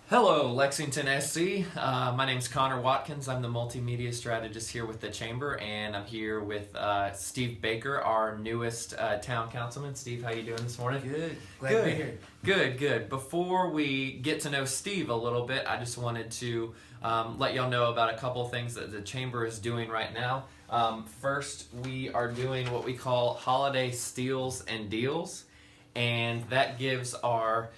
Hello, Lexington SC. My name's Connor Watkins. I'm the multimedia strategist here with the Chamber, and I'm here with Steve Baker, our newest town councilman. Steve, how you doing this morning? Good. Glad to be here. Good. Before we get to know Steve a little bit, I just wanted to let y'all know about a couple things that the Chamber is doing right now. First, we are doing what we call holiday steals and deals. And that gives our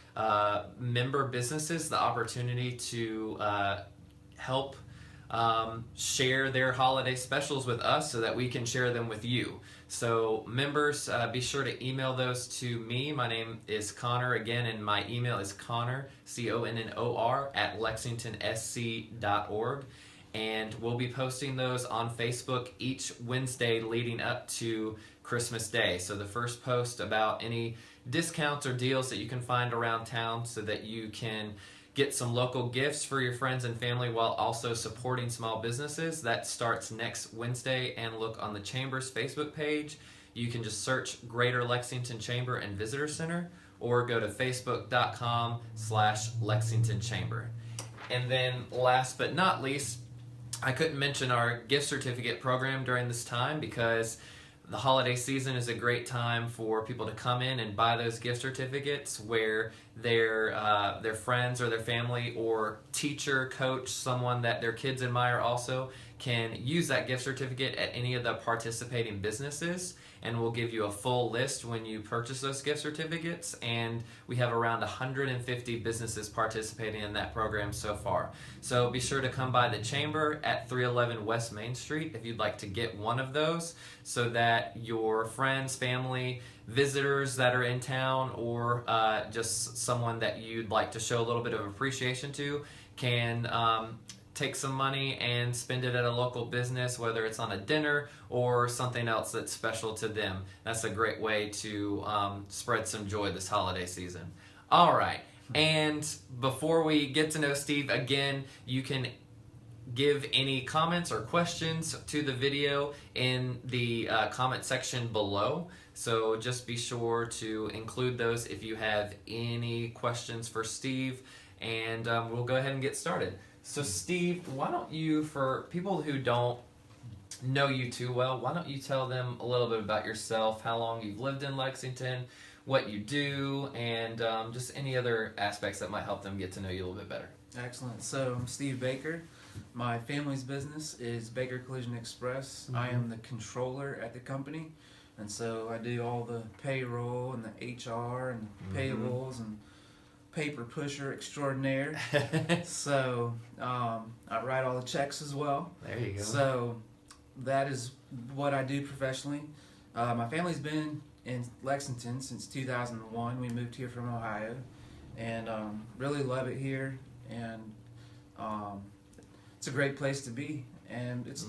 member businesses the opportunity to help share their holiday specials with us so that we can share them with you. So members, be sure to email those to me. My name is Connor again, and my email is Connor, CONNOR, at lexingtonsc.org. And we'll be posting those on Facebook each Wednesday leading up to Christmas Day. So the first post about any discounts or deals that you can find around town so that you can get some local gifts for your friends and family while also supporting small businesses. That starts next Wednesday, and look on the Chamber's Facebook page. You can just search Greater Lexington Chamber and Visitor Center, or go to facebook.com/Lexington Chamber. And then last but not least, I couldn't mention our gift certificate program during this time because the holiday season is a great time for people to come in and buy those gift certificates where their friends or their family or teacher, coach, someone that their kids admire also can use that gift certificate at any of the participating businesses, and we'll give you a full list when you purchase those gift certificates. And we have around 150 businesses participating in that program so far. So be sure to come by the Chamber at 311 West Main Street if you'd like to get one of those, so that your friends, family, visitors that are in town, or just someone that you'd like to show a little bit of appreciation to can take some money and spend it at a local business, whether it's on a dinner or something else that's special to them. That's a great way to spread some joy this holiday season. All right, and before we get to know Steve, again, you can give any comments or questions to the video in the comment section below. So just be sure to include those if you have any questions for Steve, and we'll go ahead and get started. So Steve, why don't you, for people who don't know you too well, why don't you tell them a little bit about yourself, how long you've lived in Lexington, what you do, and just any other aspects that might help them get to know you a little bit better. Excellent. So I'm Steve Baker. My family's business is Baker Collision Express. Mm-hmm. I am the controller at the company, and so I do all the payroll and the HR and the payables and paper pusher extraordinaire. So I write all the checks as well. There you go. So that is what I do professionally. My family's been in Lexington since 2001. We moved here from Ohio, and really love it here. And it's a great place to be, and it's a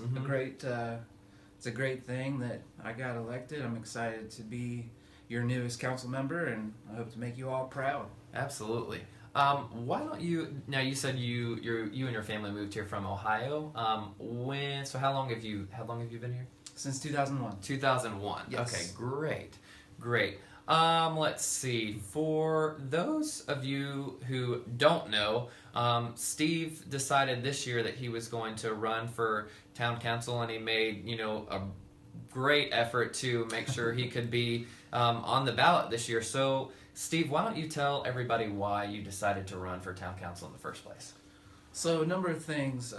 great thing that I got elected. I'm excited to be your newest council member, and I hope to make you all proud. Absolutely. Why don't you? Now you said you and your family moved here from Ohio. So how long have you been here? Since 2001. 2001. Yes. Okay, great. Let's see. For those of you who don't know, Steve decided this year that he was going to run for town council, and he made a great effort to make sure he could be on the ballot this year. So Steve, why don't you tell everybody why you decided to run for town council in the first place? So a number of things.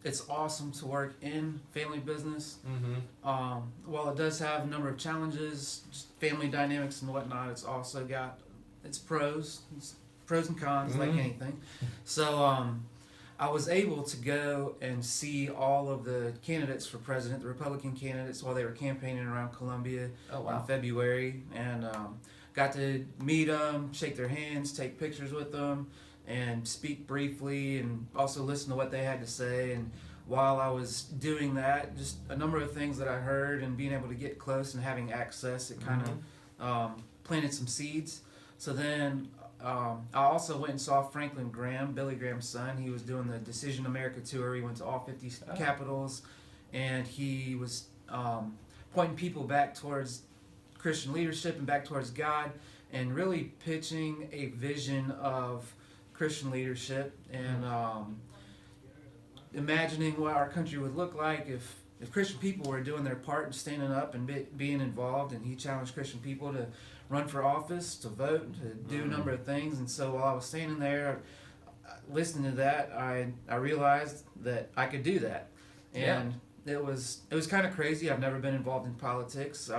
It's awesome to work in family business. While it does have a number of challenges, just family dynamics and whatnot, it's also got its pros and cons, like anything. So I was able to go and see all of the candidates for president, the Republican candidates, while they were campaigning around Columbia in February, and got to meet them, shake their hands, take pictures with them, and speak briefly, and also listen to what they had to say. And while I was doing that, just a number of things that I heard, and being able to get close and having access, it kind of planted some seeds. So then I also went and saw Franklin Graham, Billy Graham's son. He was doing the Decision America tour. He went to all 50 capitals, and he was pointing people back towards Christian leadership and back towards God, and really pitching a vision of Christian leadership and imagining what our country would look like if Christian people were doing their part and standing up and being involved. And he challenged Christian people to run for office, to vote, to do a number of things. And so while I was standing there listening to that, I realized that I could do that. And it was kind of crazy. I've never been involved in politics.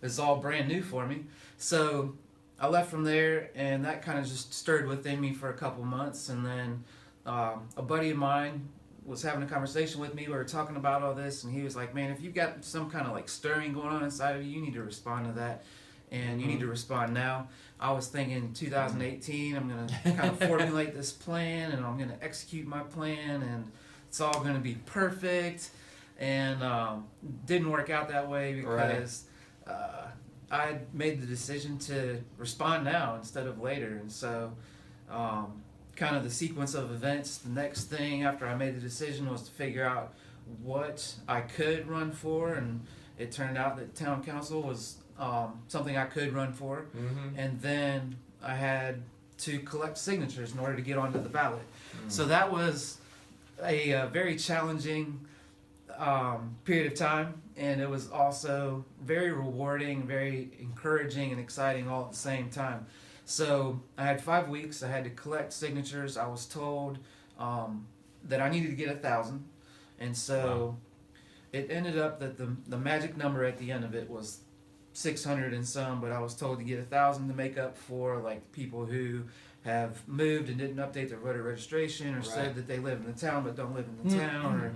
It's all brand new for me. So I left from there, and that kind of just stirred within me for a couple months. And then a buddy of mine was having a conversation with me. We were talking about all this, and he was like, man, if you've got some kind of like stirring going on inside of you, you need to respond to that. And you need to respond now. I was thinking 2018, I'm going to kind of formulate this plan, and I'm going to execute my plan, and it's all going to be perfect. And didn't work out that way because I made the decision to respond now instead of later. And so kind of the sequence of events, the next thing after I made the decision was to figure out what I could run for, and it turned out that town council was something I could run for. And then I had to collect signatures in order to get onto the ballot. So that was a very challenging period of time, and it was also very rewarding, very encouraging and exciting all at the same time. So I had 5 weeks. I had to collect signatures. I was told that I needed to get 1,000, and so it ended up that the magic number at the end of it was 600 and some, but I was told to get 1,000 to make up for like people who have moved and didn't update their voter registration, or said that they live in the town but don't live in the town, or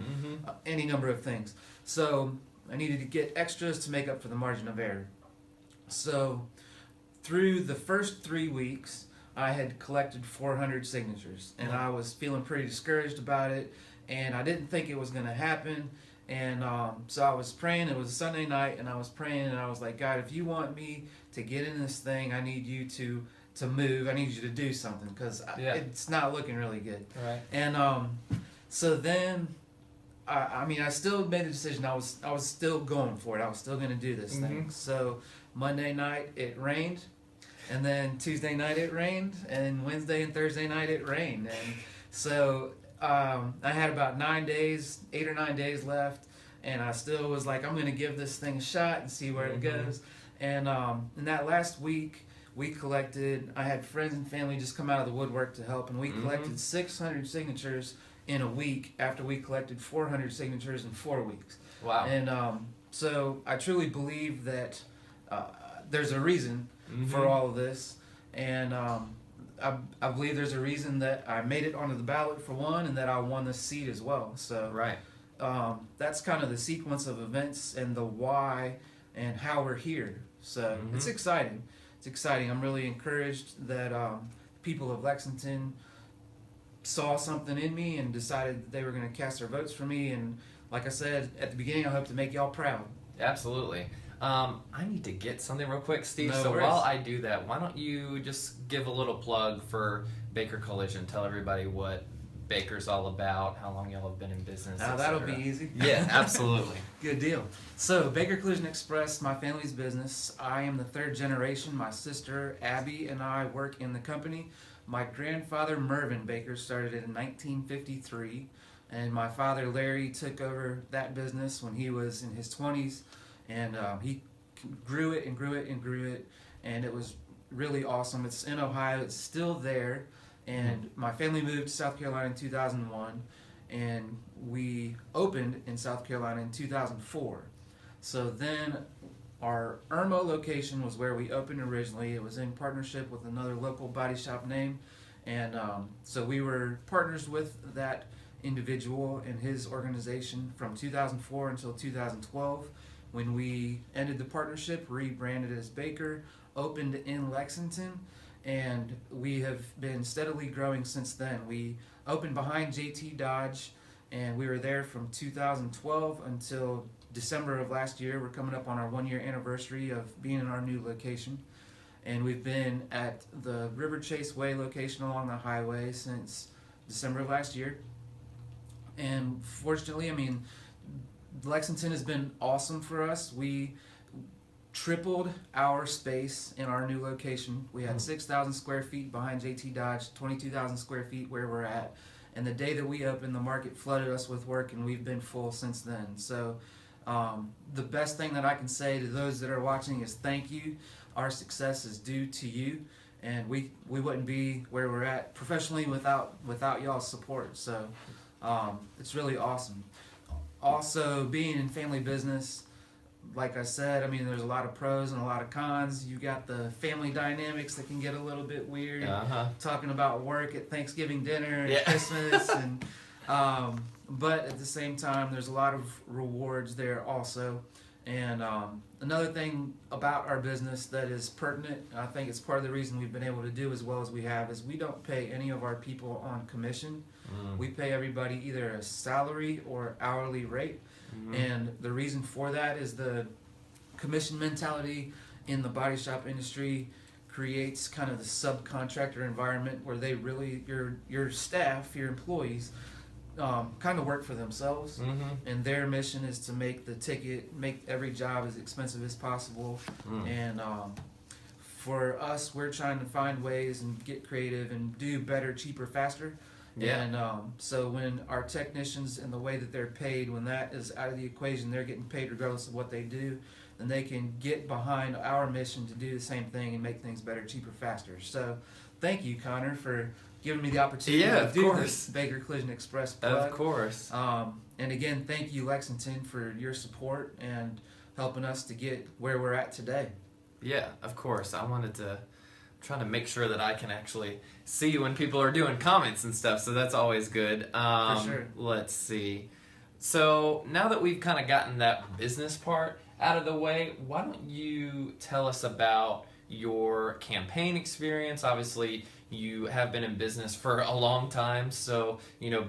any number of things. So I needed to get extras to make up for the margin of error. So through the first 3 weeks, I had collected 400 signatures, and I was feeling pretty discouraged about it, and I didn't think it was going to happen. And so I was praying. It was a Sunday night, and I was praying, and I was like, God, if you want me to get in this thing, I need you to move. I need you to do something, because it's not looking really good. And so then, I still made a decision. I was still going for it. I was still going to do this thing. So Monday night it rained, and then Tuesday night it rained, and Wednesday and Thursday night it rained, and so I had about 8 or 9 days left, and I still was like, I'm going to give this thing a shot and see where it goes. And in that last week, I had friends and family just come out of the woodwork to help, and we collected 600 signatures in a week after we collected 400 signatures in 4 weeks. Wow. And so I truly believe that there's a reason for all of this, and I believe there's a reason that I made it onto the ballot, for one, and that I won this seat as well. So that's kind of the sequence of events and the why and how we're here. So it's exciting. It's exciting. I'm really encouraged that people of Lexington saw something in me and decided that they were going to cast their votes for me. And like I said at the beginning, I hope to make y'all proud. Absolutely. I need to get something real quick, Steve. No so worries. while I do that, why don't you just give a little plug for Baker Collision? Tell everybody what Baker's all about, how long y'all have been in business. Now that'll be easy. Yeah, absolutely. Good deal. So Baker Collision Express, my family's business. I am the third generation. My sister Abby and I work in the company. My grandfather Mervyn Baker started it in 1953, and my father Larry took over that business when he was in his 20s. And he grew it and grew it and grew it, and it was really awesome. It's in Ohio. It's still there, and my family moved to South Carolina in 2001, and we opened in South Carolina in 2004. So then our Irmo location was where we opened originally. It was in partnership with another local body shop name, and so we were partners with that individual and his organization from 2004 until 2012. When we ended the partnership, rebranded as Baker, opened in Lexington, and we have been steadily growing since then. We opened behind JT Dodge, and we were there from 2012 until December of last year. We're coming up on our 1 year anniversary of being in our new location, and we've been at the River Chase Way location along the highway since December of last year. And fortunately, Lexington has been awesome for us. We tripled our space in our new location. We had 6,000 square feet behind JT Dodge, 22,000 square feet where we're at. And the day that we opened, the market flooded us with work, and we've been full since then. So the best thing that I can say to those that are watching is thank you. Our success is due to you, and we wouldn't be where we're at professionally without y'all's support. So it's really awesome. Also, being in family business, like I said, I mean, there's a lot of pros and a lot of cons. You got the family dynamics that can get a little bit weird, talking about work at Thanksgiving dinner and Christmas, and but at the same time, there's a lot of rewards there also. And another thing about our business that is pertinent, I think it's part of the reason we've been able to do as well as we have, is we don't pay any of our people on commission. We pay everybody either a salary or hourly rate. And the reason for that is the commission mentality in the body shop industry creates kind of the subcontractor environment where they really, your staff, your employees, kind of work for themselves, and their mission is to make every job as expensive as possible. And for us, we're trying to find ways and get creative and do better, cheaper, faster. And so when our technicians and the way that they're paid, when that is out of the equation, they're getting paid regardless of what they do, then they can get behind our mission to do the same thing and make things better, cheaper, faster. So thank you, Connor, for giving me the opportunity to do this Baker Collision Express plug. Of course. And again, thank you, Lexington, for your support and helping us to get where we're at today. Yeah, of course. Trying to make sure that I can actually see when people are doing comments and stuff, so that's always good. For sure. Let's see. So now that we've kind of gotten that business part out of the way, why don't you tell us about your campaign experience? Obviously, you have been in business for a long time, so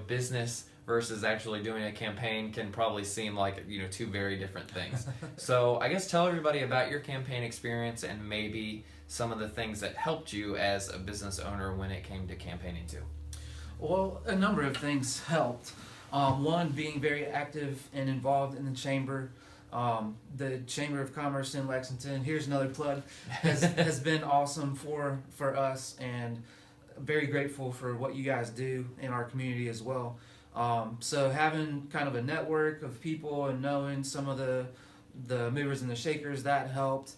business versus actually doing a campaign can probably seem like two very different things. So I guess tell everybody about your campaign experience and maybe some of the things that helped you as a business owner when it came to campaigning too. Well, a number of things helped. One, being very active and involved in the chamber. The Chamber of Commerce in Lexington, here's another plug, has been awesome for us, and very grateful for what you guys do in our community as well. So having kind of a network of people and knowing some of the movers and the shakers, that helped.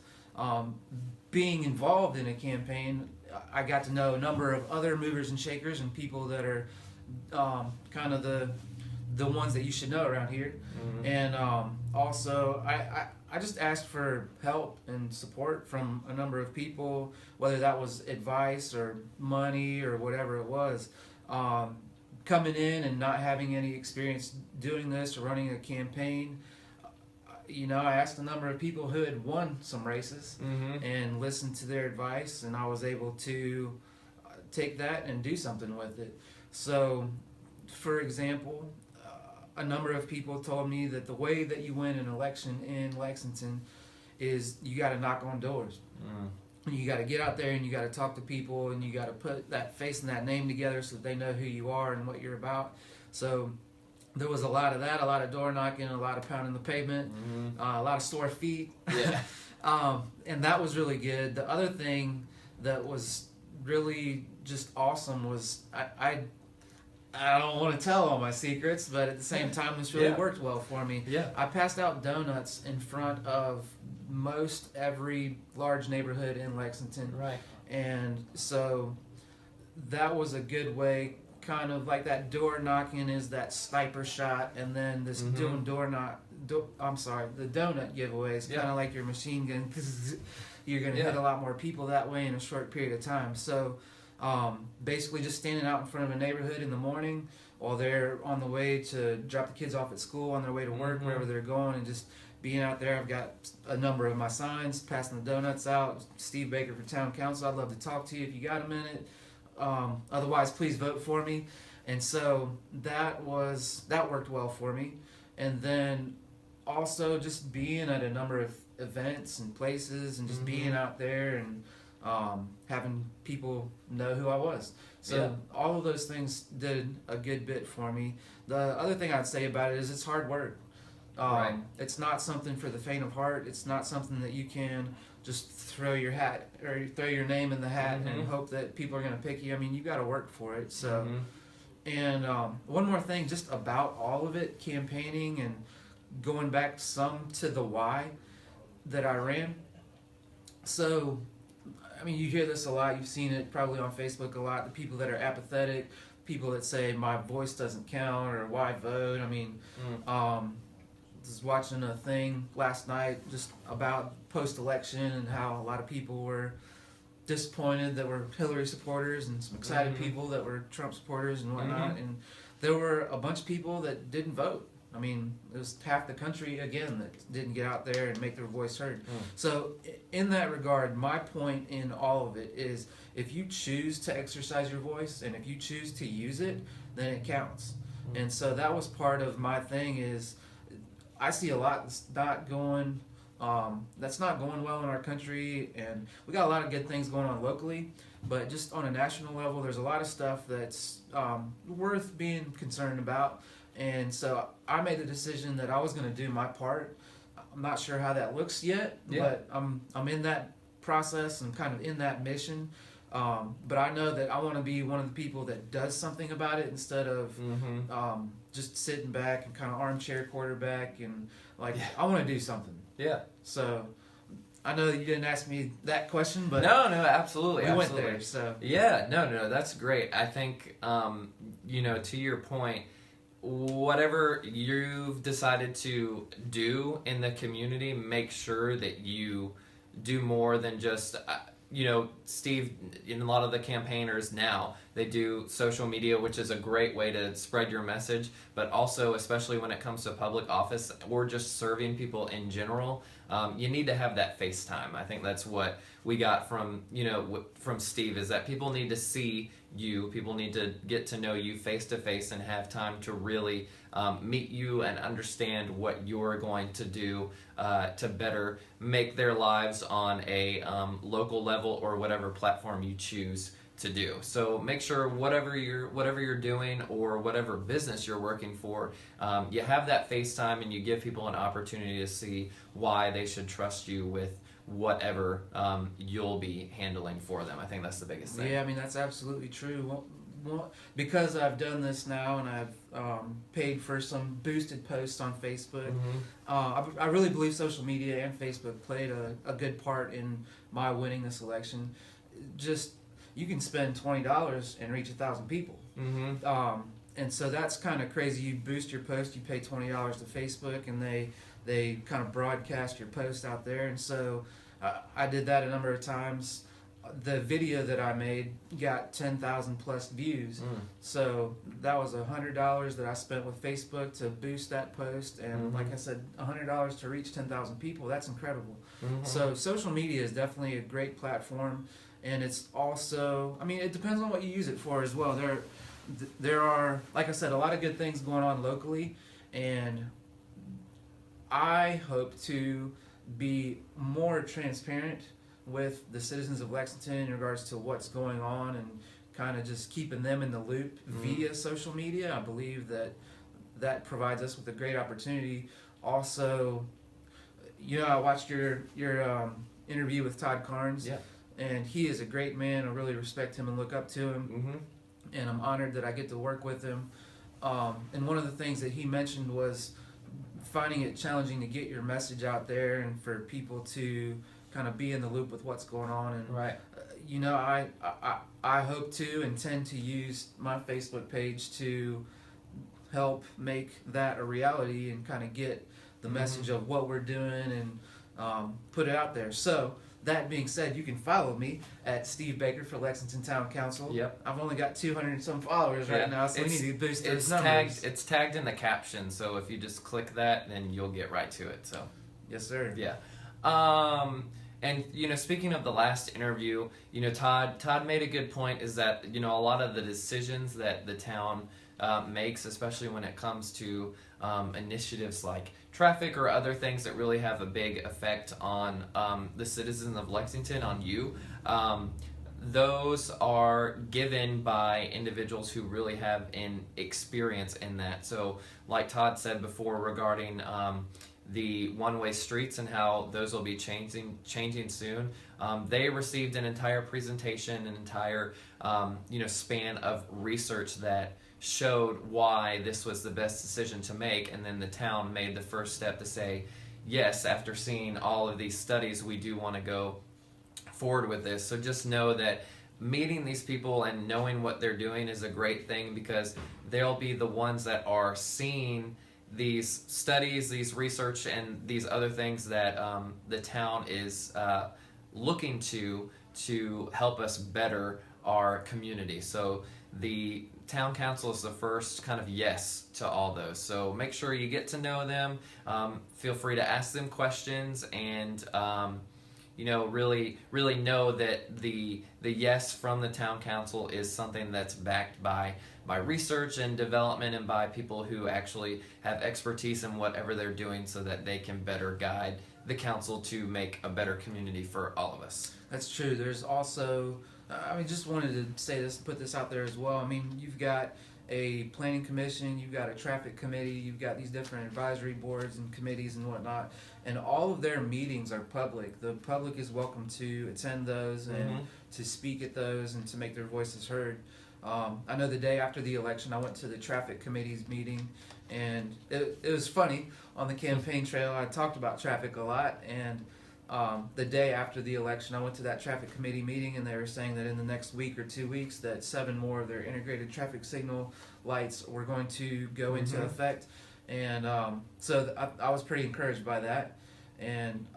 Being involved in a campaign, I got to know a number of other movers and shakers and people that are kind of the ones that you should know around here. And also I just asked for help and support from a number of people, whether that was advice or money or whatever it was. Coming in and not having any experience doing this or running a campaign, I asked a number of people who had won some races and listened to their advice, and I was able to take that and do something with it. So, for example, a number of people told me that the way that you win an election in Lexington is you got to knock on doors. You got to get out there and you got to talk to people, and you got to put that face and that name together so that they know who you are and what you're about. So there was a lot of that, a lot of door knocking, a lot of pounding the pavement, a lot of sore feet. And that was really good. The other thing that was really just awesome was I don't want to tell all my secrets, but at the same time, this really worked well for me. I passed out donuts in front of most every large neighborhood in Lexington. And so that was a good way, kind of like that door knocking is that sniper shot, and then this doing the donut giveaway is kind of like your machine gun. You're going to hit a lot more people that way in a short period of time. So basically just standing out in front of a neighborhood in the morning while they're on the way to drop the kids off at school, on their way to work, wherever they're going, and just being out there. I've got a number of my signs, passing the donuts out. Steve Baker for Town Council. I'd love to talk to you if you got a minute. Otherwise, please vote for me. And so that worked well for me. And then also just being at a number of events and places and just being out there and having people know who I was. So all of those things did a good bit for me. The other thing I'd say about it is it's hard work. Right. It's not something for the faint of heart. It's not something that you can just throw your hat or throw your name in the hat and hope that people are going to pick you. I mean, you got to work for it. So, and one more thing, just about all of it, campaigning and going back some to the why that I ran. So, I mean, you hear this a lot. You've seen it probably on Facebook a lot. The people that are apathetic, people that say my voice doesn't count or why vote. I mean, was watching a thing last night just about post-election and how a lot of people were disappointed that were Hillary supporters and some excited people that were Trump supporters and whatnot. And there were a bunch of people that didn't vote. I mean, it was half the country, again, that didn't get out there and make their voice heard. So in that regard, my point in all of it is if you choose to exercise your voice and if you choose to use it, then it counts. And so that was part of my thing is I see a lot that's not going well in our country, and we got a lot of good things going on locally, but just on a national level, there's a lot of stuff that's worth being concerned about. And so I made the decision that I was going to do my part. I'm not sure how that looks yet, but I'm in that process and kind of in that mission. But I know that I want to be one of the people that does something about it instead of just sitting back and kind of armchair quarterback and I want to do something. Yeah. So I know that you didn't ask me that question, but no, absolutely, we went there. So yeah, no, that's great. I think to your point, whatever you've decided to do in the community, make sure that you do more than just. Steve, in a lot of the campaigners now, they do social media, which is a great way to spread your message, but also, especially when it comes to public office or just serving people in general, you need to have that face time. I think that's what we got from Steve, is that people need to see you, people need to get to know you face to face and have time to really meet you and understand what you're going to do to better make their lives on a local level or whatever platform you choose to do. So make sure whatever you're doing or whatever business you're working for, you have that face time and you give people an opportunity to see why they should trust you with whatever you'll be handling for them. I think that's the biggest thing. Yeah, I mean, that's absolutely true. Well, because I've done this now and I've paid for some boosted posts on Facebook, I really believe social media and Facebook played a good part in my winning this election. Just, you can spend $20 and reach 1,000 people. And so that's kind of crazy. You boost your post, you pay $20 to Facebook, and they kind of broadcast your post out there. And so I did that a number of times. The video that I made got 10,000 plus views. So that was $100 that I spent with Facebook to boost that post. And like I said, $100 to reach 10,000 people. That's incredible. So social media is definitely a great platform. And it's also, I mean, it depends on what you use it for as well. There are, like I said, a lot of good things going on locally. And I hope to be more transparent with the citizens of Lexington in regards to what's going on and kind of just keeping them in the loop via social media. I believe that provides us with a great opportunity. Also, I watched your interview with Todd Carnes, and he is a great man. I really respect him and look up to him, and I'm honored that I get to work with him. And one of the things that he mentioned was finding it challenging to get your message out there and for people to kind of be in the loop with what's going on. And I hope to intend to use my Facebook page to help make that a reality and kind of get the message of what we're doing and put it out there. So that being said, you can follow me at Steve Baker for Lexington Town Council. I've only got 200 and some followers right now, so we need to boost those numbers. It's tagged in the caption, so if you just click that, then you'll get right to it. So yes, sir. Yeah. And speaking of the last interview, Todd made a good point, is that a lot of the decisions that the town makes, especially when it comes to initiatives like traffic or other things that really have a big effect on the citizens of Lexington, on you, those are given by individuals who really have an experience in that. So, like Todd said before regarding the one-way streets and how those will be changing soon, they received an entire presentation, an entire span of research that showed why this was the best decision to make, and then the town made the first step to say, yes, after seeing all of these studies, we do want to go forward with this. So just know that meeting these people and knowing what they're doing is a great thing, because they'll be the ones that are seeing these studies, these research, and these other things that the town is looking to help us better our community. So the town council is the first kind of yes to all those. So make sure you get to know them. Feel free to ask them questions, and really know that the yes from the town council is something that's backed by research and development, and by people who actually have expertise in whatever they're doing, so that they can better guide the council to make a better community for all of us. That's true. There's also, just wanted to say this, put this out there as well. I mean, you've got a planning commission, you've got a traffic committee, you've got these different advisory boards and committees and whatnot, and all of their meetings are public. The public is welcome to attend those and to speak at those and to make their voices heard. I know the day after the election, I went to the traffic committee's meeting, and it was funny. On the campaign trail, I talked about traffic a lot, and the day after the election, I went to that traffic committee meeting, and they were saying that in the next week or 2 weeks, that 7 more of their integrated traffic signal lights were going to go into effect, and so I was pretty encouraged by that. And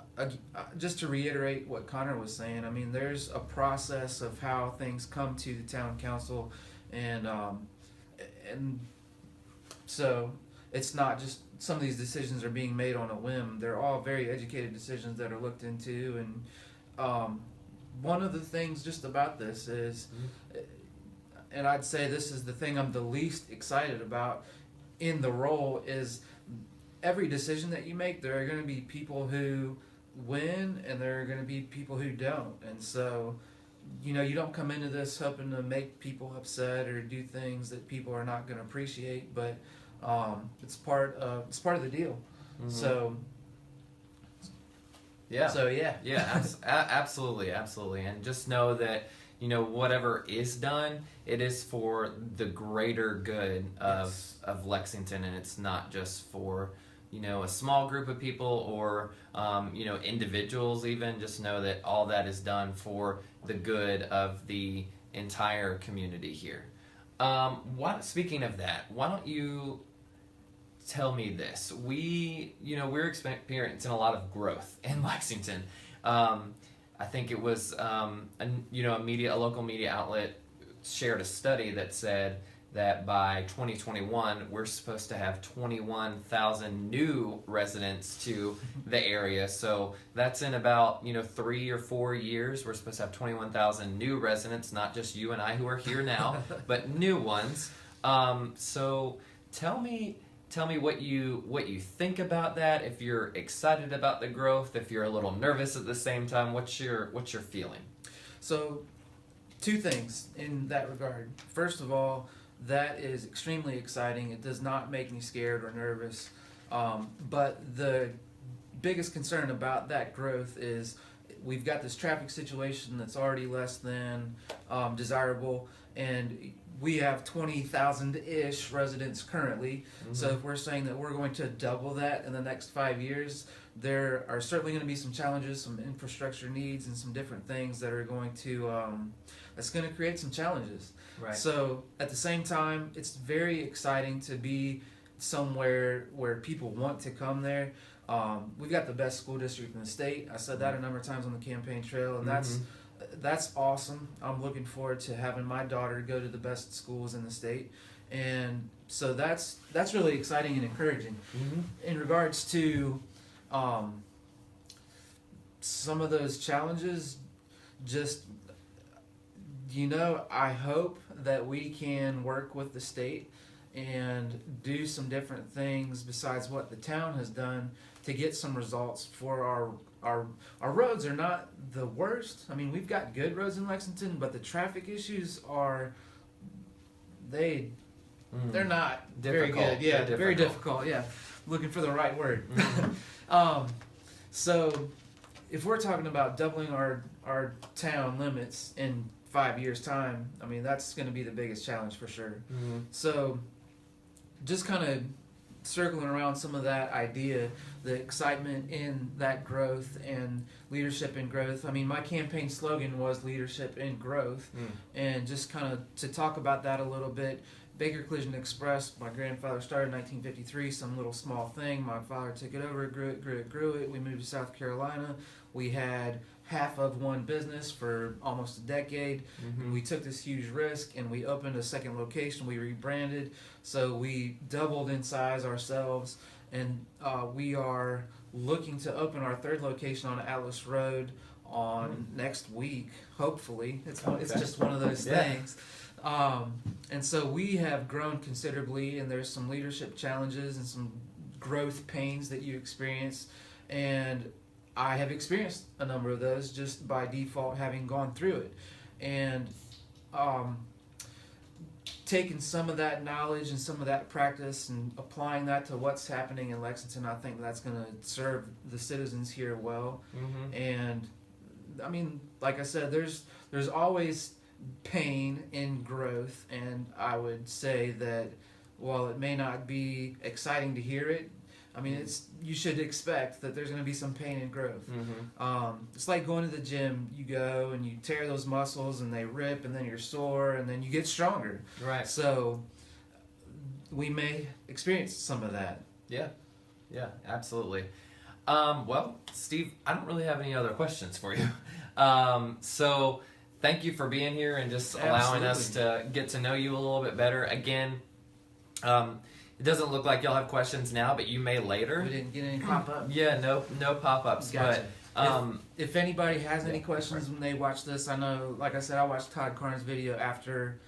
just to reiterate what Connor was saying, I mean, there's a process of how things come to the town council, and so it's not just some of these decisions are being made on a whim. They're all very educated decisions that are looked into, and one of the things just about this is, and I'd say this is the thing I'm the least excited about in the role, is every decision that you make, there are going to be people who win and there are going to be people who don't. And so, you don't come into this hoping to make people upset or do things that people are not going to appreciate, but it's part of the deal. So absolutely, and just know that whatever is done, it is for the greater good of Lexington, and it's not just for a small group of people or individuals. Even just know that all that is done for the good of the entire community here. Speaking of that, why don't you tell me this? We're experiencing a lot of growth in Lexington. I think it was a local media outlet shared a study that said that by 2021 we're supposed to have 21,000 new residents to the area. So that's in about 3 or 4 years. We're supposed to have 21,000 new residents, not just you and I who are here now, but new ones. So tell me what you think about that. If you're excited about the growth, if you're a little nervous at the same time, what's your feeling? So, 2 things in that regard. First of all, that is extremely exciting. It does not make me scared or nervous. But the biggest concern about that growth is we've got this traffic situation that's already less than desirable, and we have 20,000-ish residents currently. So if we're saying that we're going to double that in the next 5 years, there are certainly going to be some challenges, some infrastructure needs, and some different things that are going to that's going to create some challenges. Right. So at the same time, it's very exciting to be somewhere where people want to come there. We've got the best school district in the state. I said that a number of times on the campaign trail, and that's awesome. I'm looking forward to having my daughter go to the best schools in the state, and so that's really exciting and encouraging. In regards to some of those challenges, just I hope that we can work with the state and do some different things besides what the town has done to get some results for our roads are not the worst. I mean, we've got good roads in Lexington, but the traffic issues are they're not very good. Yeah, very difficult. Yeah, looking for the right word. So if we're talking about doubling our town limits in 5 years' time, I mean, that's going to be the biggest challenge for sure. So just kind of circling around some of that idea, the excitement in that growth and leadership in growth. I mean, my campaign slogan was leadership in growth. And just kind of to talk about that a little bit, Baker Collision Express, my grandfather started in 1953, some little small thing. My father took it over, grew it. We moved to South Carolina. We had half of one business for almost a decade. We took this huge risk and we opened a second location. We rebranded. So we doubled in size ourselves. And we are looking to open our third location on Atlas Road on next week, hopefully. It's just one of those things. And so we have grown considerably, and there's some leadership challenges and some growth pains that you experience. And I have experienced a number of those just by default, having gone through it. And taking some of that knowledge and some of that practice and applying that to what's happening in Lexington, I think that's going to serve the citizens here well. And I mean, like I said, there's always pain in growth, and I would say that while it may not be exciting to hear it, I mean, you should expect that there's going to be some pain in growth. It's like going to the gym. You go and you tear those muscles and they rip, and then you're sore, and then you get stronger. Right. So we may experience some of that. Yeah, absolutely. Well, Steve, I don't really have any other questions for you. So thank you for being here and just allowing us to get to know you a little bit better. Again, it doesn't look like y'all have questions now, but you may later. We didn't get any pop-up. Yeah, no pop-ups. Gotcha. But if anybody has any questions when they watch this, I know, like I said, I watched Todd Karn's video after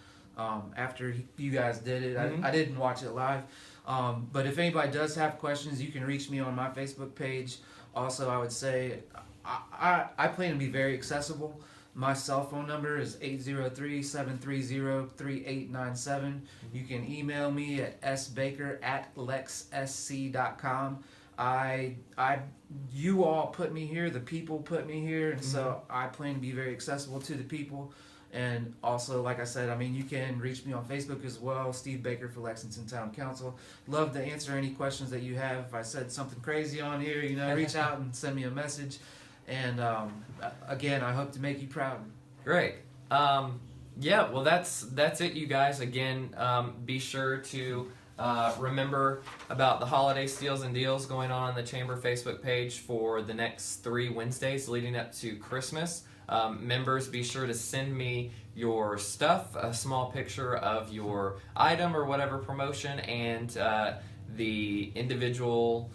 you guys did it. I didn't watch it live. But if anybody does have questions, you can reach me on my Facebook page. Also, I would say I plan to be very accessible. My cell phone number is 803-730-3897. You can email me at sbaker@lexsc.com. You all put me here, the people put me here, and so I plan to be very accessible to the people. And also, like I said, I mean, you can reach me on Facebook as well, Steve Baker for Lexington Town Council. Love to answer any questions that you have. If I said something crazy on here, reach out and send me a message. And again, I hope to make you proud. Great. Yeah, well, that's it, you guys. Again, be sure to remember about the holiday steals and deals going on the Chamber Facebook page for the next 3 Wednesdays leading up to Christmas. Members, be sure to send me your stuff, a small picture of your item or whatever promotion, and the individual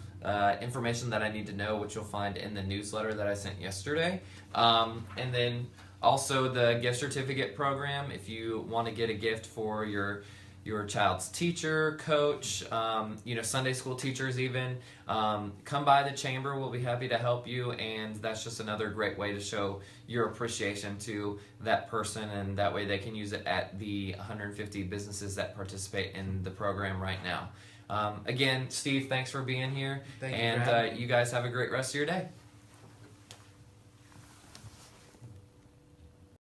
information that I need to know, which you'll find in the newsletter that I sent yesterday. And then also the gift certificate program. If you want to get a gift for your child's teacher, coach, Sunday school teachers even, come by the chamber. We'll be happy to help you, and that's just another great way to show your appreciation to that person, and that way they can use it at the 150 businesses that participate in the program right now. Again, Steve, thanks for being here, Thank you, and you guys have a great rest of your day.